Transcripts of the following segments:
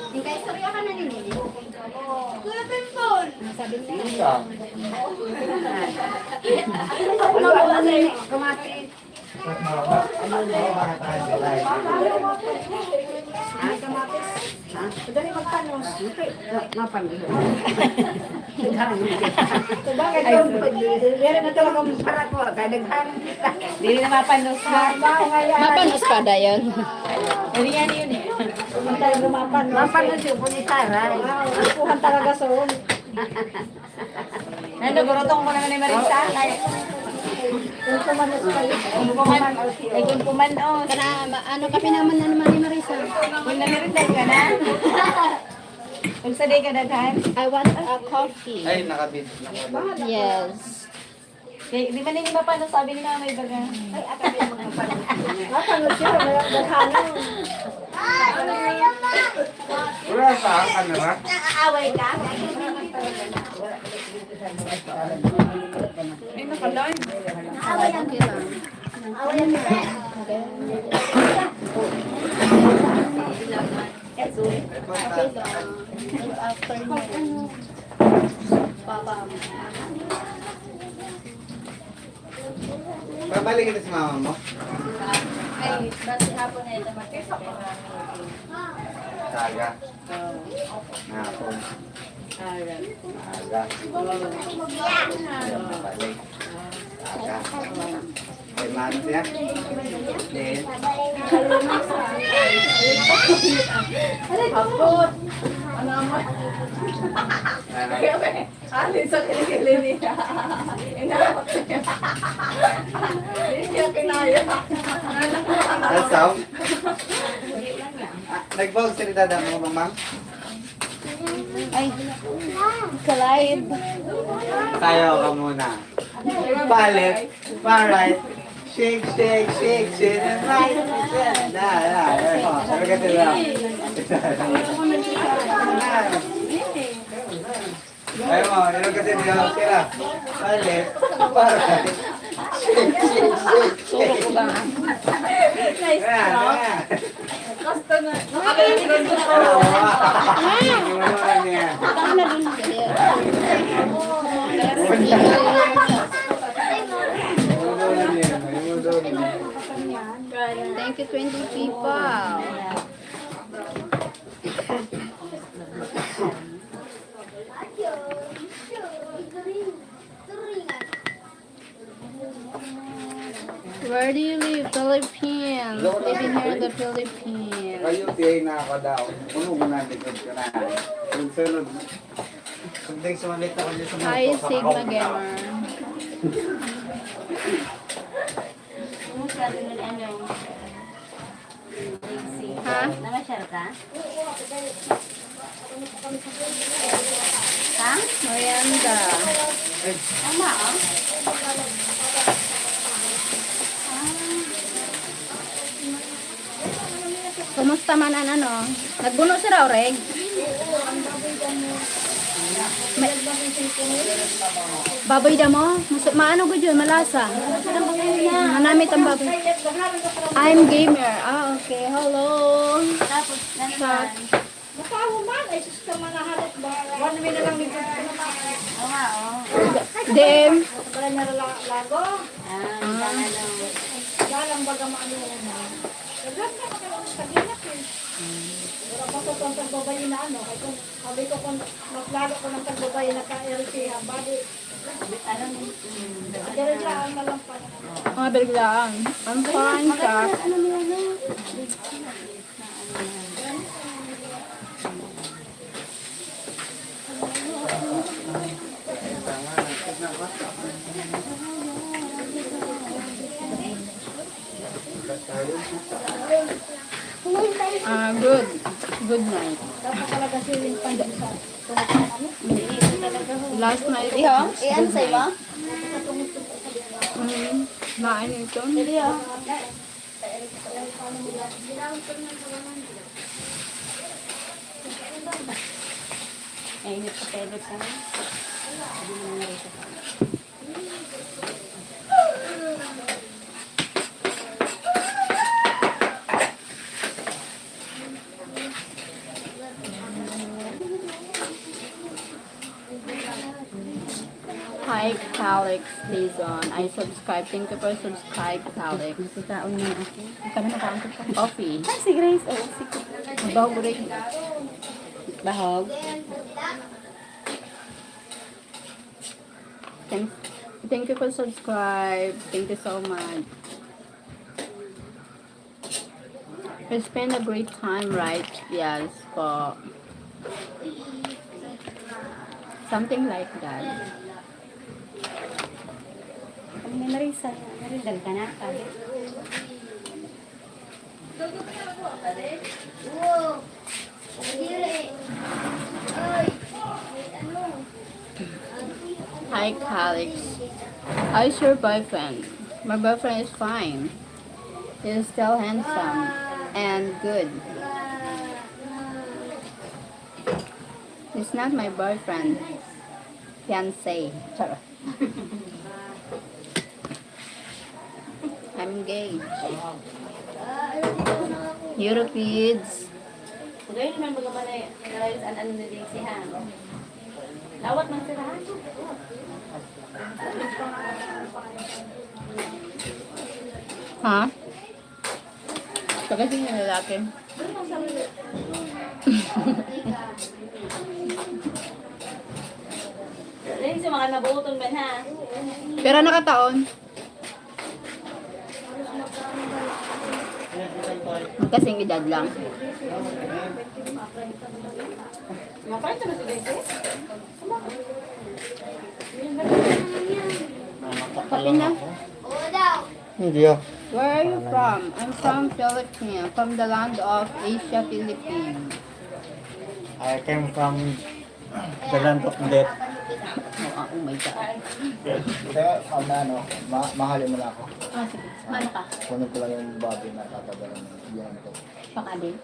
Hingkay, sorry ka na nini. Kuya Pimpon! Sabi niya. Kumati. Dali magpanos. Mapanos. Meron na talaga para ko. Kadaghan kita. Hindi na mapanos ba? Mapanos pa da yun. Hindi yan yun. Mapanos yung punitara. Kuhan talaga soon. Nagurotong ko naman ni Marisa. Kung pumanos kayo. Ay kung pumanos. Ano kape naman na naman ni Marisa? Kung namirindal ka na. Kung sa day ka daghan. I want a coffee. Ay, nakabit. Yes. Di ba nini mapanos sabi ni Mama Ibaga? Ay, akala yung mga panos. Mapanos yun. Daghano. Wala sa camera. Naaaway ka? Ay, nakalive. Naaaway lang yun. Naaaway lang yun. Babalik kita si mama mo. Ay, basi hapon na ito Saga. Hapon. Aga. Balik. Saga. Ay, manos niya. Then. Hapon. Ano mo? Alin sa kilikili niya. Inakot niya. Hindi niya kinaya. Asaw. Nag-vlog si Dada mo, mamang? Ay, kalahid. Tayo ka muna. Balik. Right. Shake, shake, shake, shake. And right. Sabi ka sila. Ay mo, nilog kasi nila sila. Balik. Right. Shake, shake, shake. Suro ko ba? Nice job. Gusto na. Nakalimutan ko. Thank you, 20 people. Where do you live? Philippines. Living here in the Philippines. Kayo, tiyay na ako daw. Puno mo na, likod ka na. Yung sunod. Sunding sumalit ako dyan sa mga Hi, Sigma Gamer. Ha? Namasyal ka? Ha? Miranda. Tama, oh. Kumusta man ang ano? Nagbuno si Raureg? Baboy da mo? Maano ko dyan? Malasa? Manamit ang baboy. I'm gamer. Ah, okay. Hello. Tapos, naman. Oo nga, oh. Dem. Mga biglaan. I'm fine, Kak. Good. Good night. Last night. Iyan sa'yo ba? Nain ito. Ay, init sa pebet ka na. Alex Dizon. I subscribe. Thank you for subscribe, Alex. Nakitaon na ako. Ikaw na nakaangkot ka. Coffee. Ay, si Grace. Oh, sige. Mabaho ko rin. Bahog. Thank you for subscribe. Thank you so much. We spend a great time, right? Yes, po. Something like that. Kami na narisa. Narindal ka na. Sabi. Hi, Alex. How's your boyfriend? My boyfriend is fine. He's still handsome and good. He's not my boyfriend. Fiancé. Charot. I'm engaged. Europeans. Ngayon naman mga manay. Nalayos an ano na din siya. Lawat man sila. Ha? Pagkasing yung lalaki. Ngayon sa mga nabuton ba na? Pero nakataon. Magkasing edad lang. Mga parang na si Grace. Kape na. Hindi ah. Where are you from? I'm from Philippines, from the land of Asia, Philippines. I came from the land of death. Oh my God. Kaya, mahalin mo na ako. Ah, sige. Ano ka? Kunin ko lang yung body na tatagalan ng biyan ko. Pakali.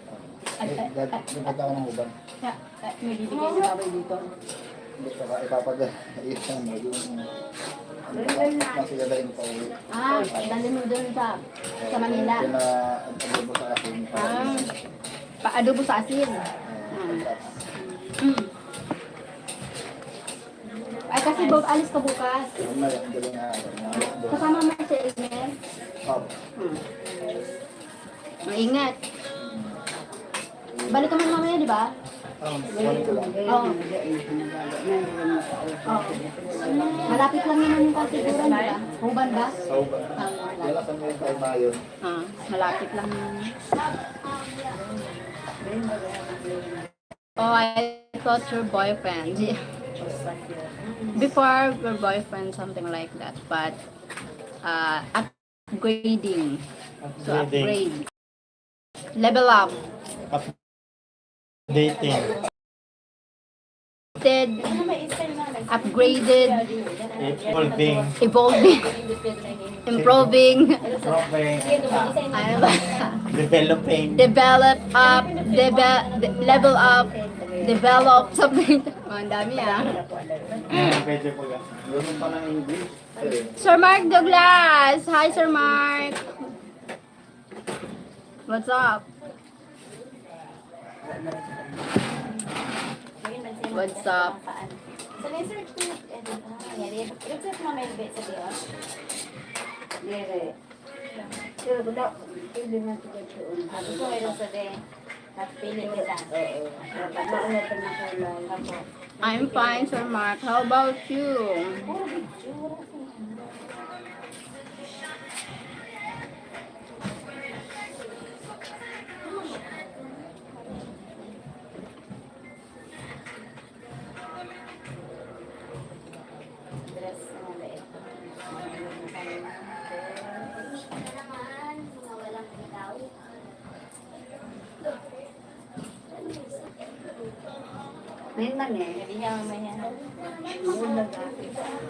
Nagpunta ako ng uban. May bibigay na babay dito. Ipapag-iisan mo yung masigadain pa ulit. Ah, dali mo doon sa Manila. Pina-adobo sa akin. Ah, pa-adobo sa asin. Mm. Ay, kasi alis ka bukas. Kasama mo si Elmer. Maingat. Balik ka man mamaya, di ba? Oo. Malapit lang naman yung kasiguran, di ba? Huban ba? Malapit lang naman. Oh, I thought your boyfriend. Before your boyfriend, something like that. But, upgrading. So, upgrade. Level up. Dating. Upgraded, Evolving. evolving, improving, ano ba? Developing. Develop up, level up, develop, something. Oh, ang dami Pwede po yan. Ganun pa ng English. Sir Mark Douglas! Hi, Sir Mark! What's up? What's up? Sa laser tip, reset mo may bit sa diyo. Pero gusto, hindi na ito doon. Gusto ko mayroon sa de. Pili kita. I'm fine, Sir Mark. How about you?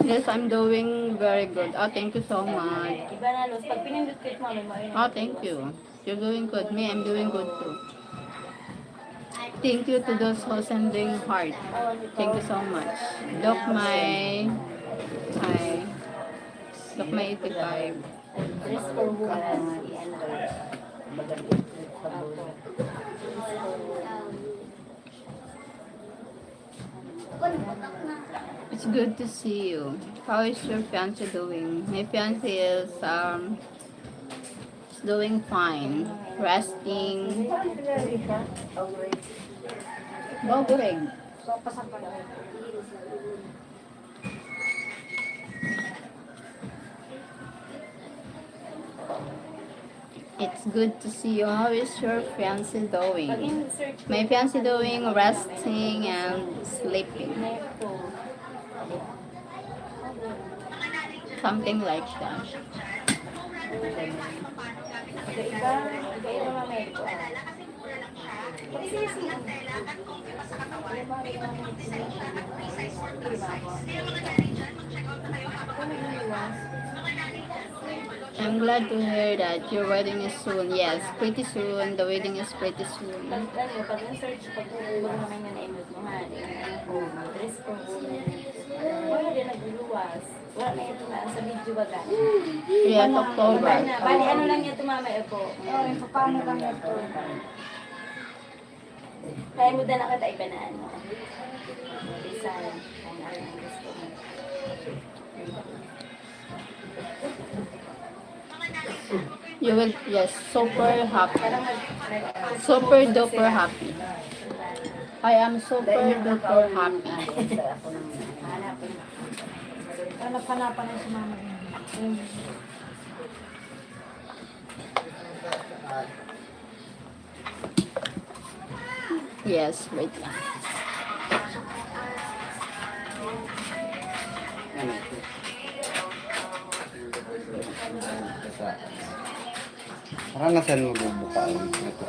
Yes, I'm doing very good. Oh, thank you so much. Iba na, Luz. Pag pinindot mo, may Oh, thank you. You're doing good. Me, I'm doing good too. Thank you to those who sending heart. Thank you so much. Doc my 85. dress for woman. It's good to see you. How is your fiance doing? My fiance is doing fine. Resting. Bogoreg. It's good to see you. How is your fiance doing? My fiance doing resting and sleeping. Something like that. I'm glad to hear that your wedding is soon. Yes, pretty soon. The wedding is pretty soon. Pag na-search, pag tulog naman yung na-imot mo nga, dress ko wala din nagluluwas. Wala na ito na, sa video ba ka? Yes, October. Bali, ano lang yung tumamay ako? Paano lang ito? Kaya mo na kita iba na ano. Design. Kung ano yung gusto mo. You will, yes, super happy. Super duper happy. I am super duper happy. Hanap-hanapan na si mama. Yes, wait lang. Parang nasan mo bubukaan ito.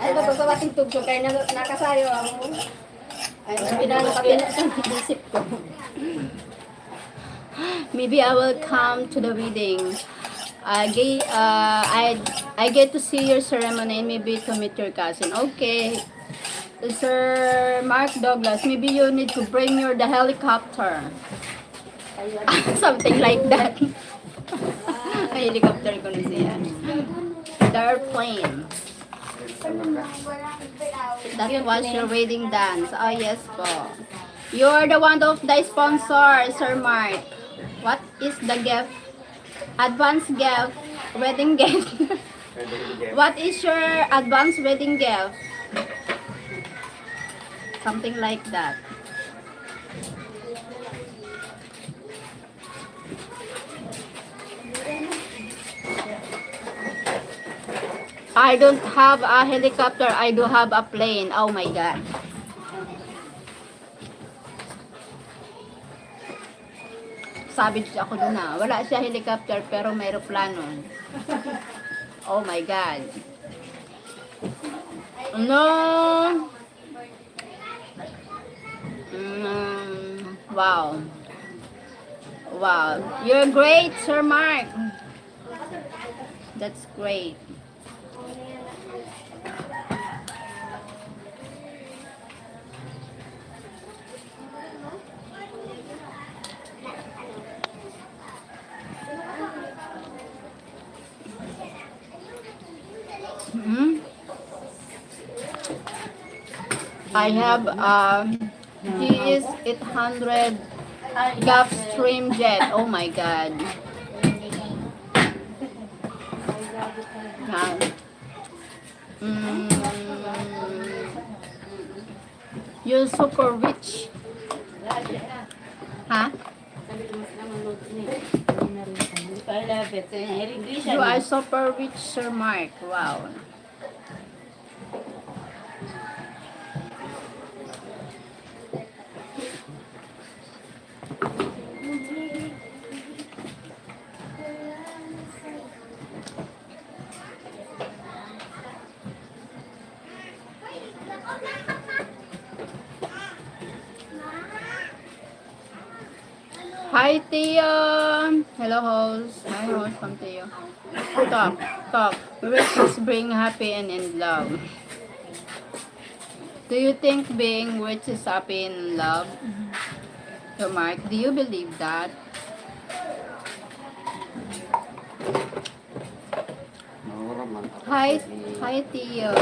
Ay, ba't sa ating tugso kayo nakasayo ako? Ay, pinano ka isip ko. Maybe I will come to the wedding. I get to see your ceremony and maybe to meet your cousin. Okay. Sir Mark Douglas, maybe you need to bring the helicopter. Something like that. Ay, helicopter ko na siya. The airplane. That was your wedding dance. Oh, yes po. You're the one of the sponsor, Sir Mark. What is the gift? Advance gift. Wedding gift. What is your advance wedding gift? Something like that. I don't have a helicopter. I do have a plane. Oh my God. Savage ako dun na. Wala siya helicopter pero may aeroplano. Oh my God. No. Wow. Wow. You're great, Sir Mark. That's great. I have GS 800 Gulfstream jet. Oh my God. You're super rich. Huh? I love it. English You are super rich, Sir Mark. Wow. Hi, Tia. Hello, host. Hi, host from Tia. Talk, talk. Riches bring happy and in love. Do you think being rich is happy in love? So, Mark, do you believe that? Hi, hi, Tio.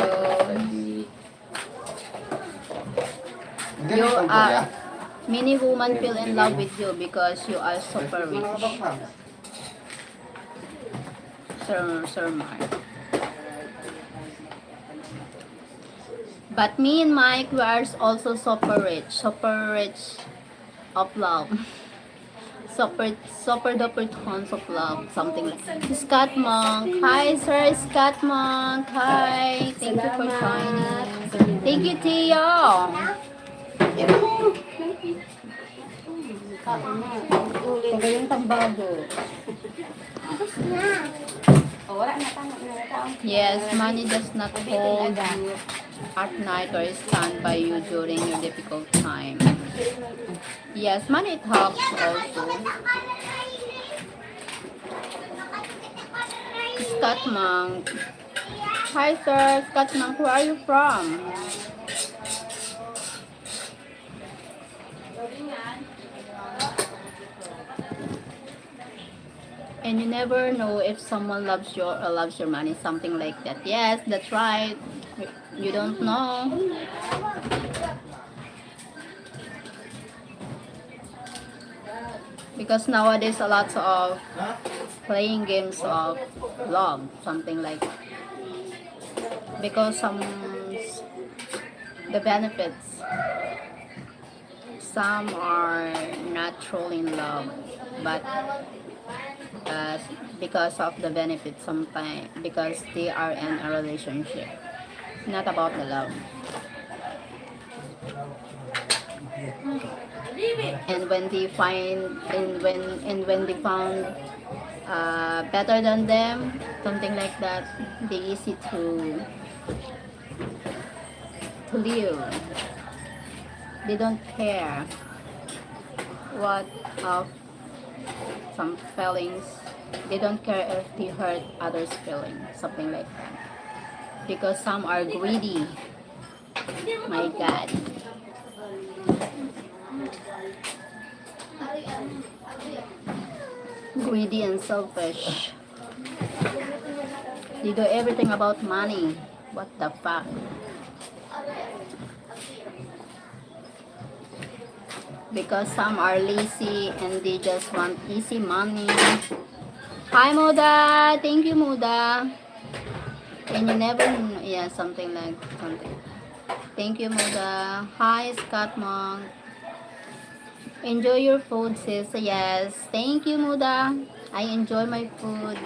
You are many women feel in love with you because you are super rich, Sir Mark. But me and Mike, we are also super rich of love. Super duper tons of love, something like Scott Monk. Hi, Sir Scott Monk. Hi, thank you for joining. Thank you, Tio. Taga yung tambago. O, wala na tama na taong. Yes, money does not hold you at night or stand by you during your difficult time. Yes, money it helps also. Scott Monk. Hi, sir. Scott Monk, where are you from? And you never know if someone loves your money, something like that. Yes, that's right. You don't know. Because nowadays a lot of playing games of love, something like that. Because the benefits, some are not truly in love, but uh, because of the benefits, sometimes because they are in a relationship, not about the love. And when they find and when they found better than them, something like that, they easy to live. They don't care what of some feelings. They don't care if they hurt others' feelings, something like that. Because some are greedy. My God. Greedy and selfish. They do everything about money. What the fuck? Because some are lazy and they just want easy money. Hi, Muda. Thank you, Muda. And you never, yeah, something like something. Thank you, Muda. Hi, Scott Monk. Enjoy your food, sis. Yes. Thank you, Muda. I enjoy my food.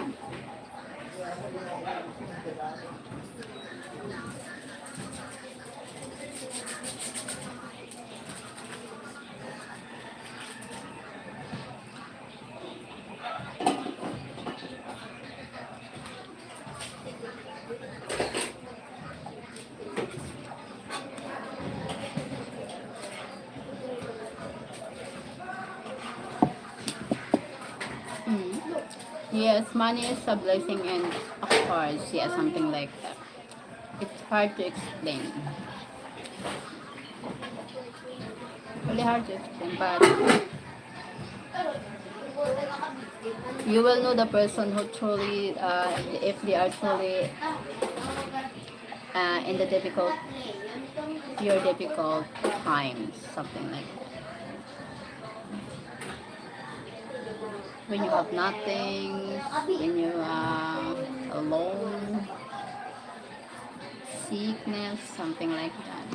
Mm. Yes, money is a blessing, and of course, yeah, something like that. It's hard to explain. Really hard to explain, but you will know the person who truly, if they are truly in the your difficult times, something like that. When you have nothing, when you are alone, sickness, something like that.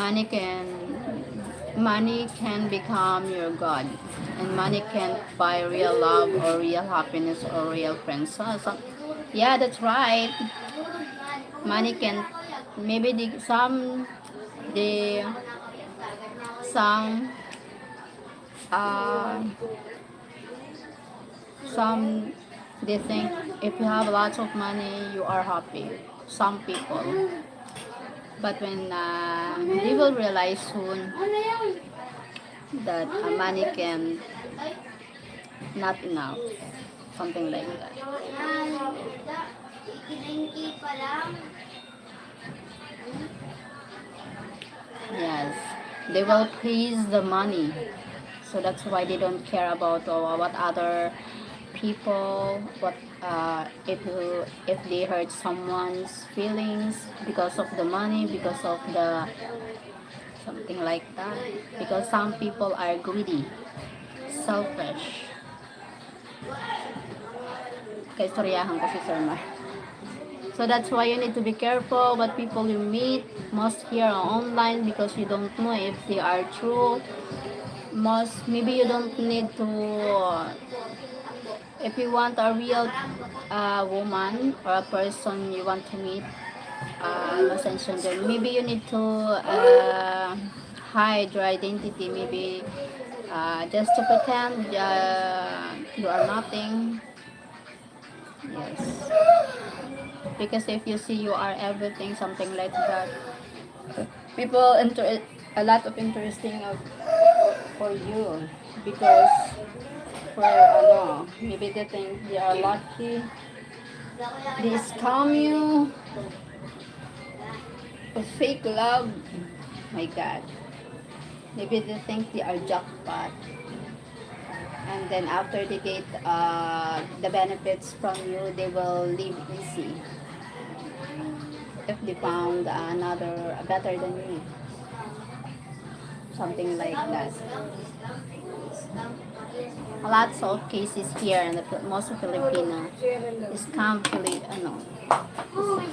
money can become your god, and money can't buy real love or real happiness or real friends. Yeah, that's right. Money can, maybe the some uh some they think if you have lots of money you are happy, some people. But when they will realize soon that money can not enough, something like that. Yes, they will praise the money, so that's why they don't care about what other people, what if they hurt someone's feelings because of the money, because of the something like that, because some people are greedy, selfish. Kaistoryahan ko si Sir Mar. So that's why you need to be careful what people you meet, most here online, because you don't know if they are true. Most maybe you don't need to if you want a real woman or a person you want to meet, maybe you need to hide your identity, maybe just to pretend you are nothing. Yes, because if you see you are everything, something like that, people a lot of interesting for you, because for maybe they think they are lucky, they scam you with fake love. My God, maybe they think they are jackpot, and then after they get the benefits from you, they will live easy if they found another better than you, something like that. Lots of cases here in the most Filipino scam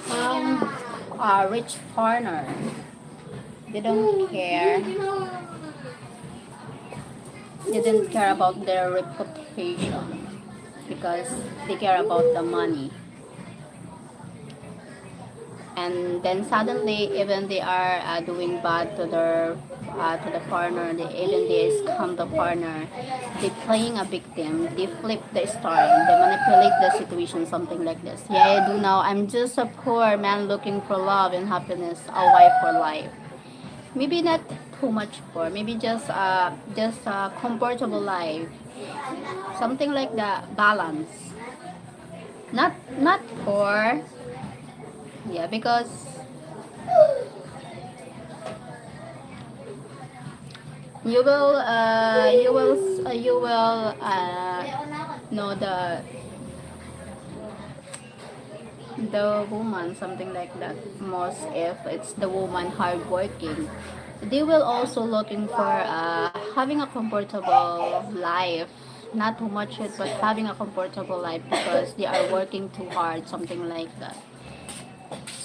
scam a rich foreigner. They don't care. They didn't care about their reputation because they care about the money. And then suddenly, even they are doing bad to the foreigner, even they scam the foreigner, they playing a victim, they flip the story, they manipulate the situation, something like this. Yeah, I do now. I'm just a poor man looking for love and happiness, a wife for life. Maybe not too much poor, maybe just a comfortable life, something like that, balance. Not poor. Yeah, because you will know the woman, something like that. Most if it's the woman hardworking, they will also looking for having a comfortable life, not too much it, but having a comfortable life because they are working too hard, something like that.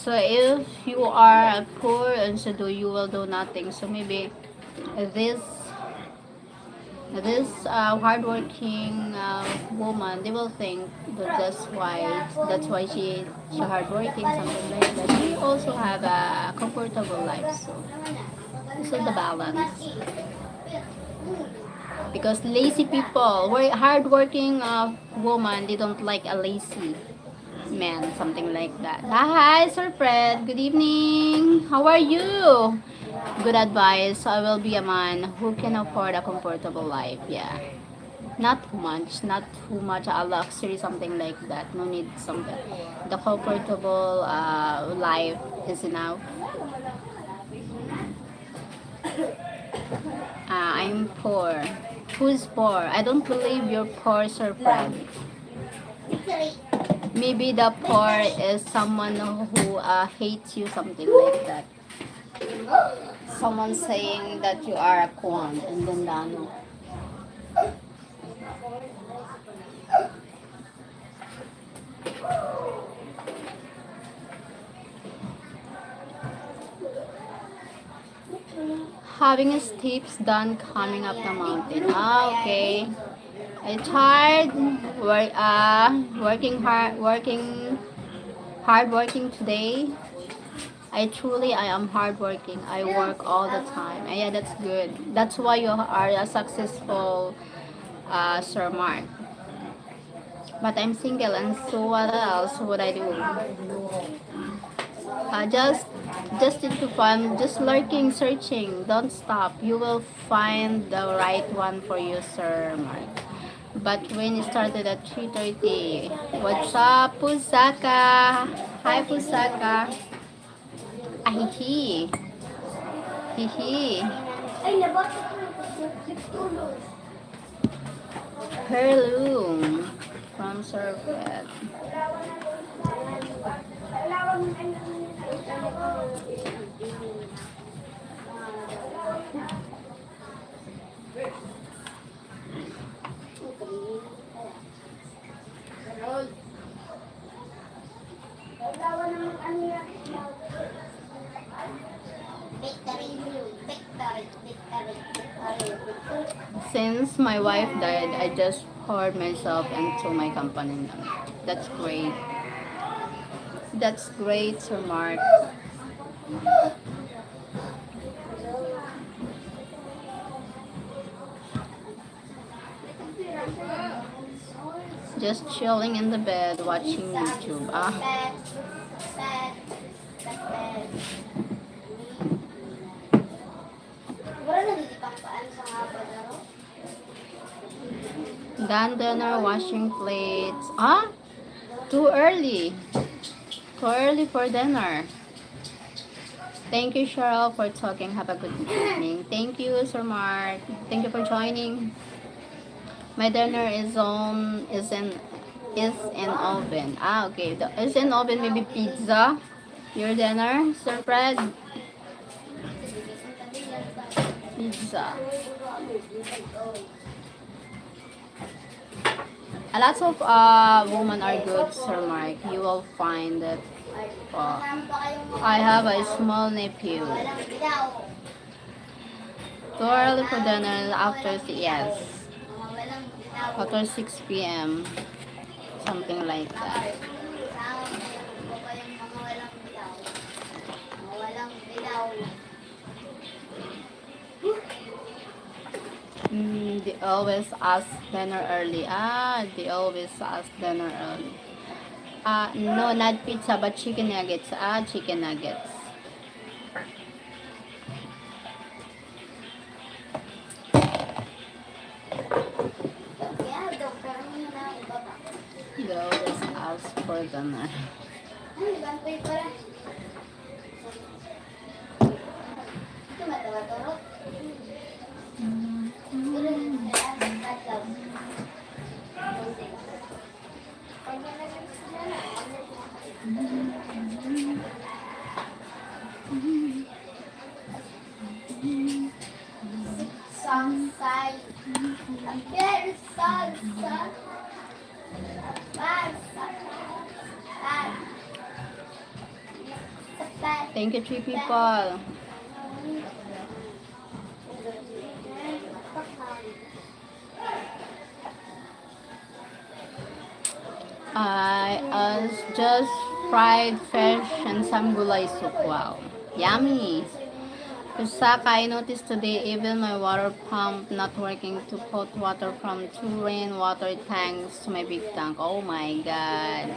So if you are poor and so you will do nothing. So maybe this hardworking woman, they will think that that's why she hardworking, something like that. She also have a comfortable life. So this is the balance. Because lazy people, hardworking woman, they don't like a lazy man, something like that. Hi, Sir Fred. Good evening. How are you? Good advice. I will be a man who can afford a comfortable life. Yeah. Not too much a luxury, something like that. No need something. The comfortable life is enough. I'm poor. Who's poor? I don't believe you're poor, Sir Fred. Maybe the poor is someone who hates you, something like that. Someone saying that you are a kwan and then ano. having steps done coming up the mountain. Okay. I tired working hard working today. I am hardworking. I work all the time. Yeah, that's good. That's why you are a successful Sir Mark. But I'm single, and so what else would I do? Just need to find, just lurking, searching. Don't stop. You will find the right one for you, Sir Mark. But when it started at 3:30, what's up, Pusaka? Hi, Pusaka. Ahihi. Hihi. Heirloom from Surfet. Since my wife died, I just poured myself into my company now. That's great. That's great, Sir Mark. Just chilling in the bed watching YouTube. Done dinner, washing plates. Too early. Too early for dinner. Thank you, Cheryl, for talking. Have a good evening. Thank you, Sir Mark. Thank you for joining. My dinner is in oven. Okay. Is in oven, maybe pizza. Your dinner, Sir Fred? Pizza. A lot of women are good, Sir Mark. You will find that. I have a small nephew. Too early for dinner yes. After 6 p.m. Something like that. They always ask dinner early. They always ask dinner early. No, not pizza, but chicken nuggets. Chicken nuggets. They always ask for dinner. Thank you, 3 people. I just fried fish and some gulay soup. Wow, yummy. Kusaka, I noticed today even my water pump not working to put water from 2 rainwater tanks to my big tank. Oh my god.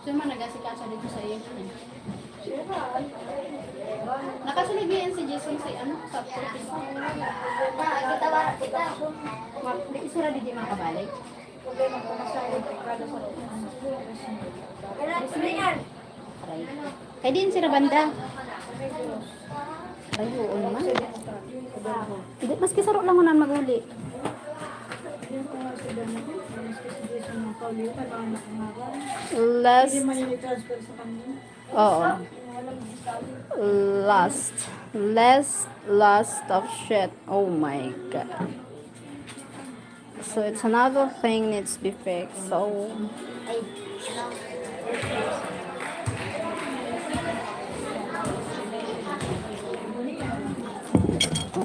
Sino man nag-asikasa dito sa iyo? Nakasaligyan si Jason sa sa purpose. Di isura di makabalik. Kaya din si Rabanda. Ay, oo naman. Maski saro lang unan maguli. Last. Oo. Last. Last of shit. Oh my god. So it's another thing needs to be fixed. So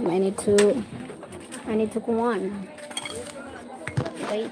I need to go on. Wait.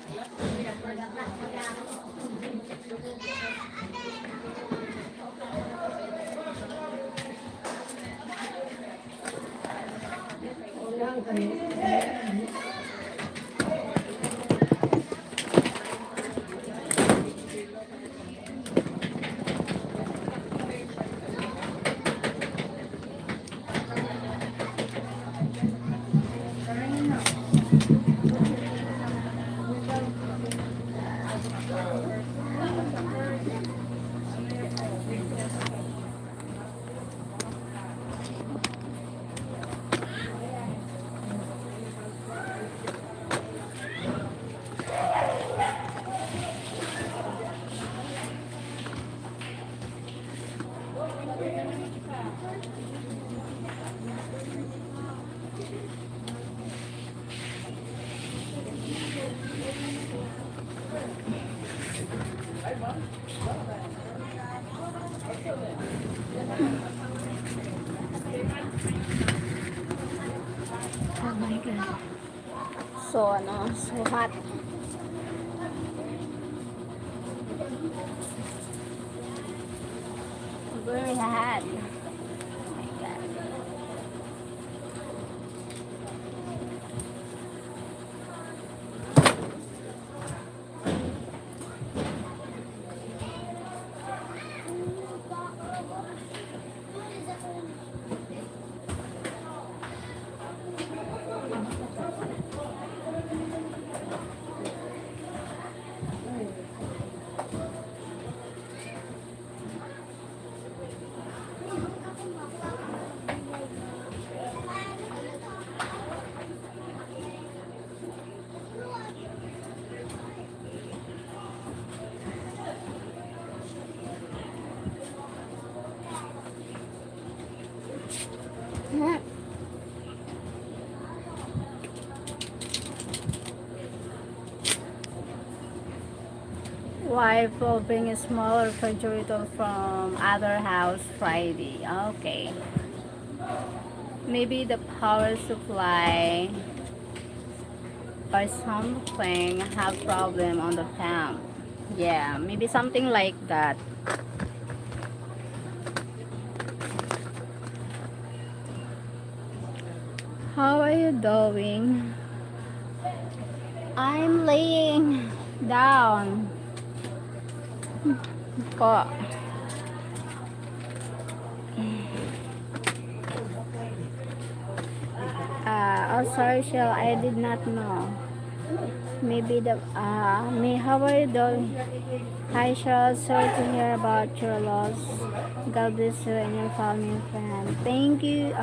Oh my god. So hot. Very hot. Oh my god. Wife will bring a small refrigerator from other house Friday. Okay. Maybe the power supply or something have problem on the fan. Yeah, maybe something like that. How are you doing? I'm laying down. Po. Oh, sorry, Shell. I did not know. Maybe how are you doing? Hi, Shell. Sorry to hear about your loss. God bless you and your family and friends. Thank you.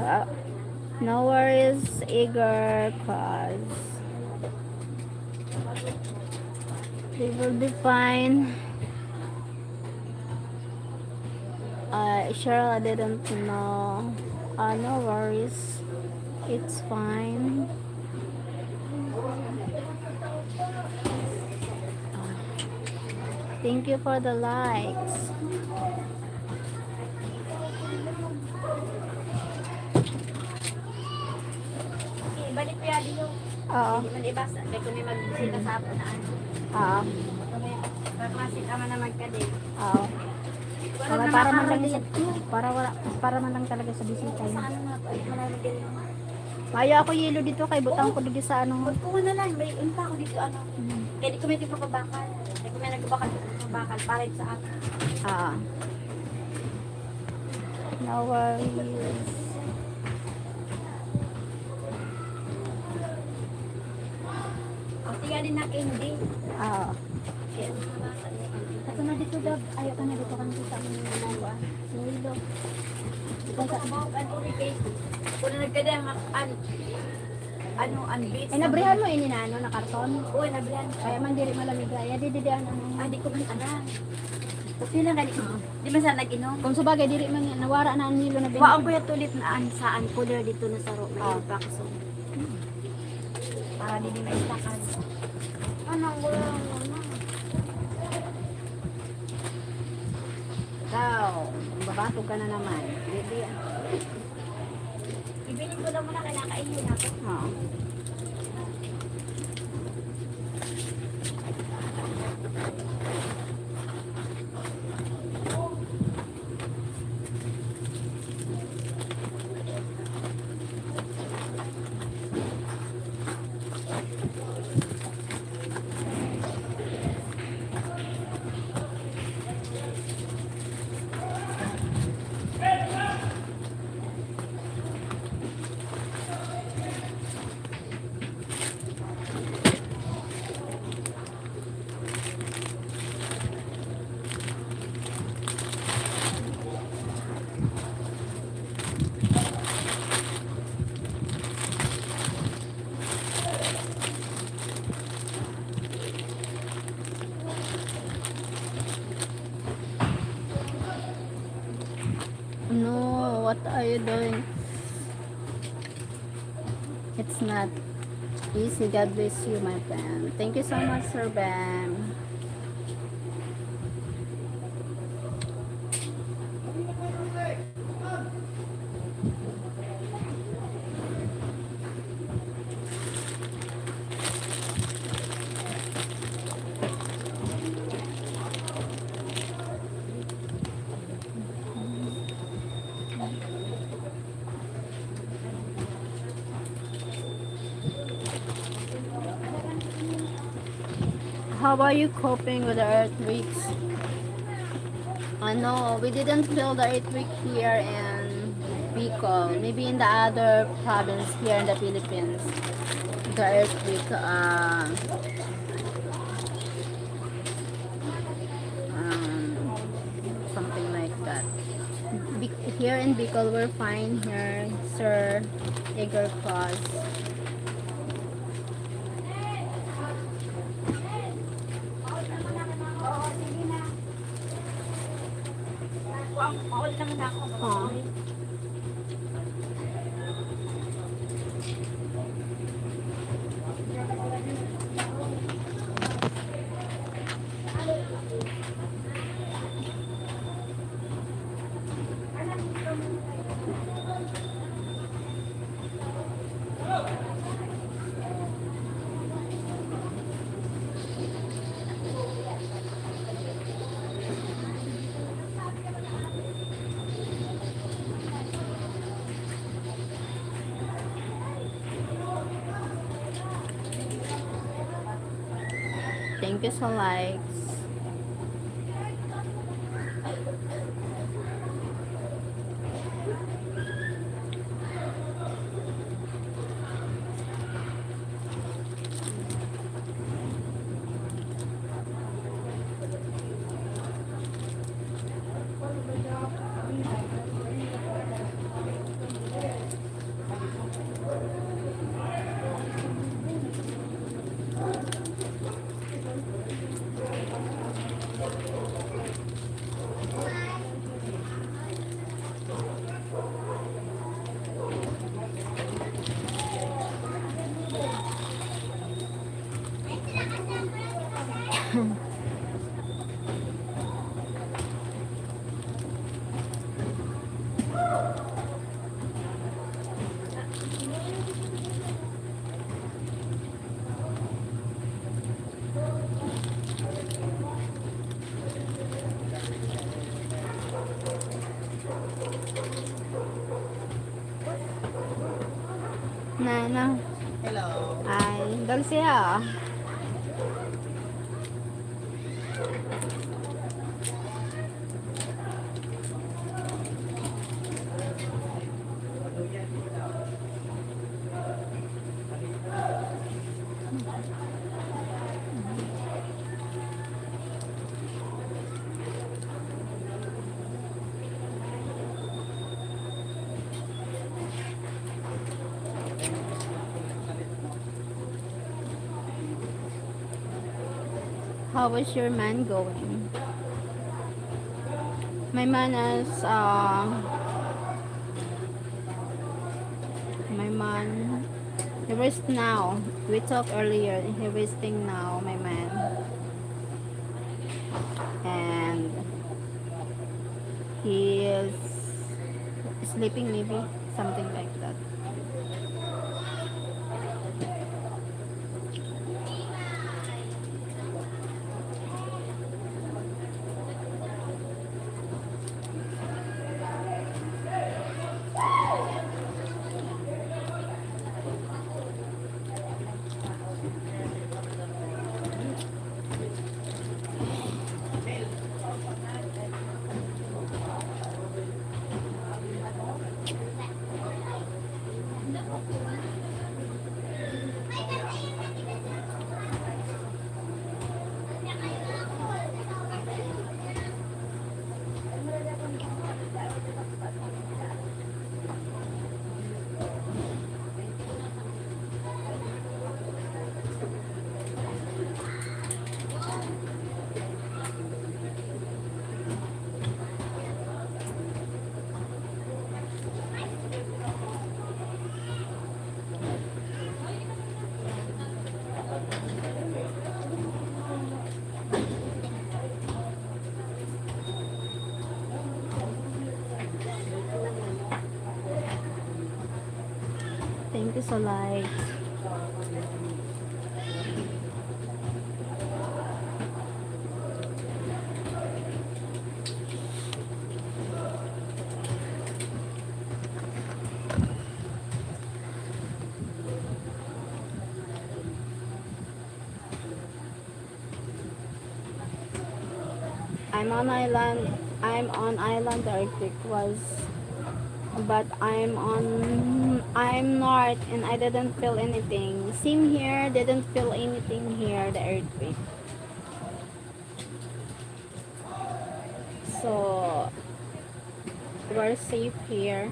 No worries, Igor, cause they will be fine. Cheryl, I didn't know. No worries. It's fine. Thank you for the likes. Balik pa yan yung Oo. hindi man ibasa. Kaya kung may magsita sa apo na ano. Oo. Pagmasit ka man na magkadate. Oo. Wala Para man lang sa para man lang talaga sa bisita yun. ano nga po. Marami din yung Mayo ako yelo dito kay butang ko dito sa ano. kuha na lang. May pa ako dito ano. Kaya di ko may tipapabakal. Kaya kung may nagbabakal para sa akin. Ah. No worries. Ang tiga din na candy. Ah. Kaya ito na dito dab. Ayaw ka na dito kan kita ang nanaluan. Sinilo. Ito sa bawang kan uri kay. Kung na nagkadang an. ano, unbeats. Ay, nabrihan mo ini na ano, na karton. Oo, nabrihan. Kaya man diri malamig. Ay, di ano. Ah, di ko man ana. Kasi lang ganito. Di man sa nag-inom. Kung sabagay diri man yan, nawara na ang nilo na Waong ko yung tulit na saan cooler dito na sa room. May impact so. Para di na istakan. Anong wala mo na. Ikaw, babato ka na naman. Hindi. Ibilin ko lang muna kaya nakainin ako. Oo. No, what are you doing? It's not easy. God bless you, my friend. Thank you so much, Sir Ben. How are you coping with the earthquakes? No, we didn't feel the earthquake here in Bicol. Maybe in the other province here in the Philippines. The earthquake, something like that. Here in Bicol, we're fine here, Sir Igor Claus. Maulit naman ako. Oh. Thank you so likes. Na. Hello. Ay, dulce ah. How was your man going? My man is my man he rest now. We talked earlier. He resting now, my man, and he is sleeping maybe something like that. Thank you so much. I'm on island. I'm on island. The earthquake was, but I'm north and I didn't feel anything. Same here. Didn't feel anything here. The earthquake. So we're safe here.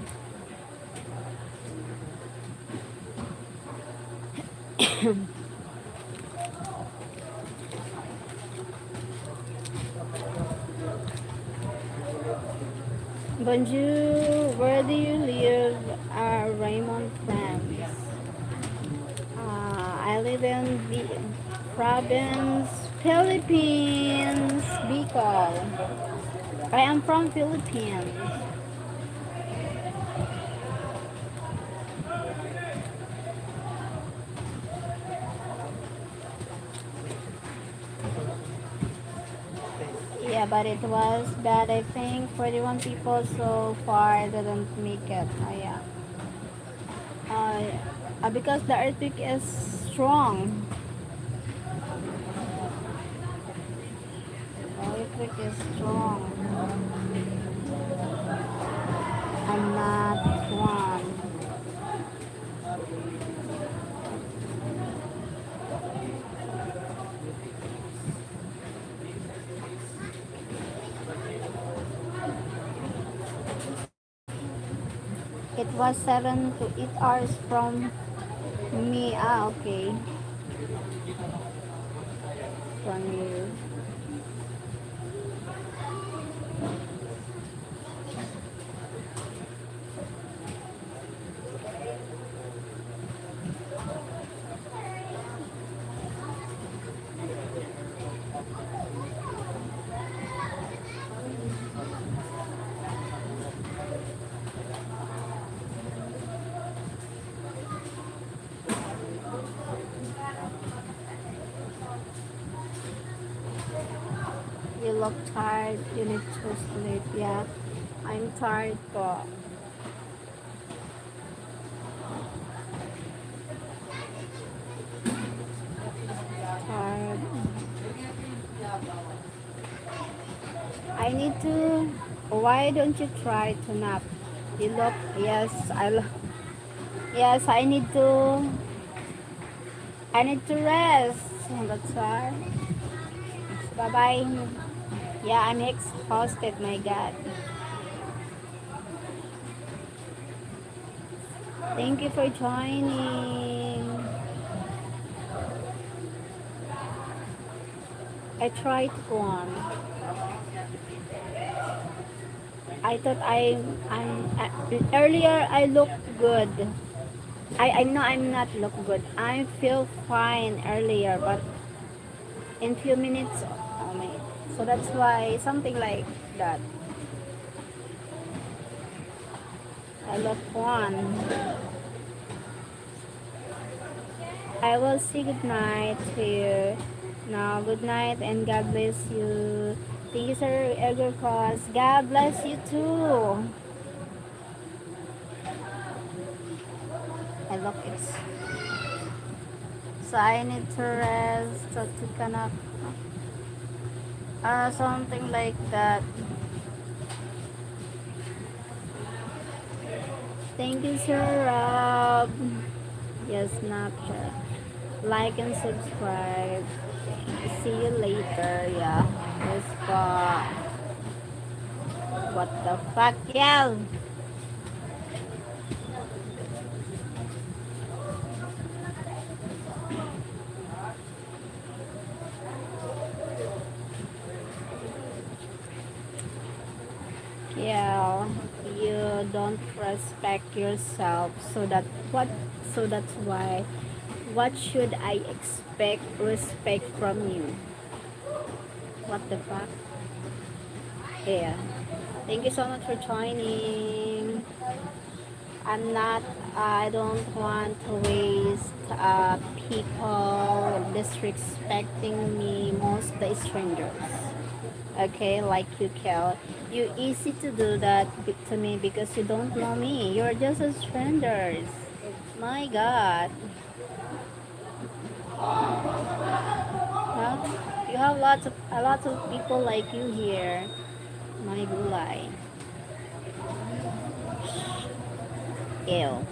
Bonjour. Where do you live, Raymond, France? I live in the province, Philippines, Bicol. I am from Philippines. Yeah, but it was bad. I think 41 people so far didn't make it. Yeah. Because the earthquake is strong. The earthquake is strong. I'm not one. It was 7 to 8 hours from me. Okay. From you. You look tired. You need to sleep. Yeah. I'm tired, but tired. I need to. Why don't you try to nap? You look. Yes, I look. Yes, I need to. I need to rest. That's why. Bye bye. Yeah, I'm exhausted. My God. Thank you for joining. I tried to go on. I thought earlier I looked good. I know I'm not look good. I feel fine earlier, but in few minutes, oh my. So that's why something like that. I look one. I will say good night to you. Now, good night and God bless you. Thank you, Sir Edgar Cross. God bless you too. I look it's so I need to rest so to cannot something like that. Thank you, Sir Rob. Yes, Snapchat. Like and subscribe. See you later. Yeah. Yes, pa. What the fuck, yell? Yeah, you don't respect yourself. So that's why. What should I expect respect from you? What the fuck? Yeah. Thank you so much for joining. I don't want to waste people disrespecting me, most the strangers. Okay, like you, Kel. You easy to do that to me because you don't know me. You're just a strangers. My God. Huh? You have a lot of people like you here. My gulay. Ew.